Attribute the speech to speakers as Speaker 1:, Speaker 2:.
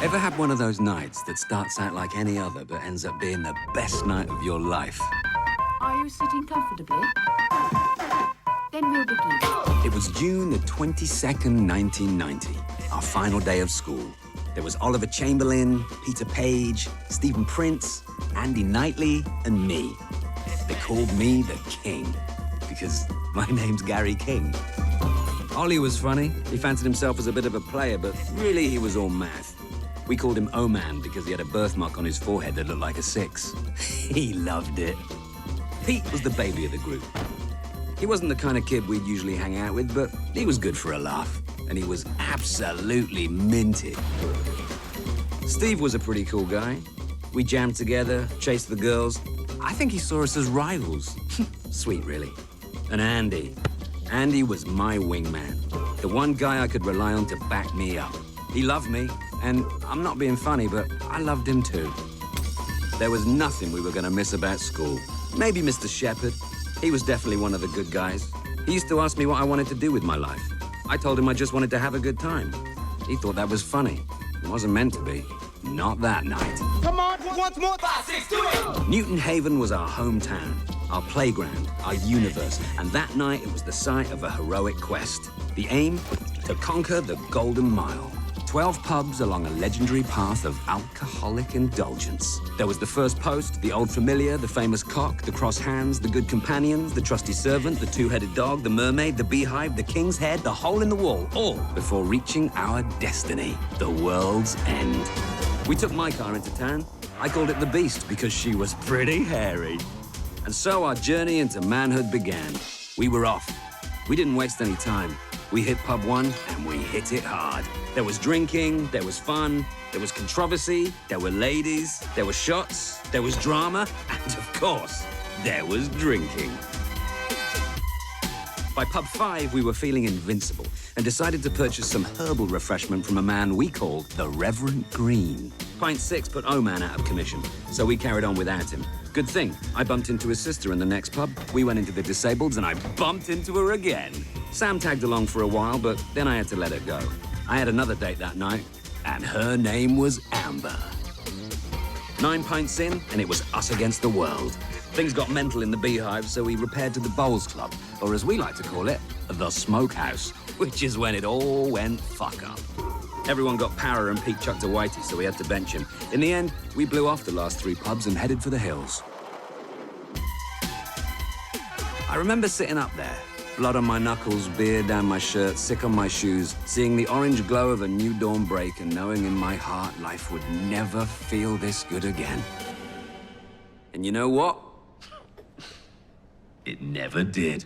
Speaker 1: Ever had one of those nights that starts out like any other but ends up being the best night of your life?
Speaker 2: Are you sitting comfortably? Then we'll begin.
Speaker 1: It was June the 22nd, 1990, our final day of school. There was Oliver Chamberlain, Peter Page, Stephen Prince, Andy Knightley, and me. They called me the King, because my name's Gary King. Ollie was funny. He fancied himself as a bit of a player, but really he was all math. We called him O-Man because he had a birthmark on his forehead that looked like a 6. He loved it. Pete was the baby of the group. He wasn't the kind of kid we'd usually hang out with, but he was good for a laugh. And he was absolutely minted. Steve was a pretty cool guy. We jammed together, chased the girls. I think he saw us as rivals. Sweet, really. And Andy. Andy was my wingman. The one guy I could rely on to back me up. He loved me, and I'm not being funny, but I loved him too. There was nothing we were going to miss about school. Maybe Mr. Shepherd. He was definitely one of the good guys. He used to ask me what I wanted to do with my life. I told him I just wanted to have a good time. He thought that was funny. It wasn't meant to be. Not that night.
Speaker 3: Come on, once more. 5, 6, do it!
Speaker 1: Newton Haven was our hometown, our playground, our universe. And that night, it was the site of a heroic quest. The aim? To conquer the Golden Mile. 12 pubs along a legendary path of alcoholic indulgence. There was the First Post, the Old Familiar, the Famous Cock, the Cross Hands, the Good Companions, the Trusty Servant, the Two-Headed Dog, the Mermaid, the Beehive, the King's Head, the Hole in the Wall, all before reaching our destiny, the world's end. We took my car into town. I called it the Beast because she was pretty hairy. And so our journey into manhood began. We were off. We didn't waste any time. We hit pub 1, and we hit it hard. There was drinking, there was fun, there was controversy, there were ladies, there were shots, there was drama, and of course, there was drinking. By pub 5, we were feeling invincible and decided to purchase some herbal refreshment from a man we called the Reverend Green. Pint 6 put O-Man out of commission, so we carried on without him. Good thing, I bumped into his sister in the next pub. We went into the Disableds, and I bumped into her again. Sam tagged along for a while, but then I had to let her go. I had another date that night, and her name was Amber. 9 pints in, and it was us against the world. Things got mental in the Beehive, so we repaired to the Bowls Club, or as we like to call it, the Smokehouse, which is when it all went fuck up. Everyone got power and Pete chucked a whitey, so we had to bench him. In the end, we blew off the last 3 pubs and headed for the hills. I remember sitting up there, blood on my knuckles, beer down my shirt, sick on my shoes, seeing the orange glow of a new dawn break and knowing in my heart life would never feel this good again. And you know what? It never did.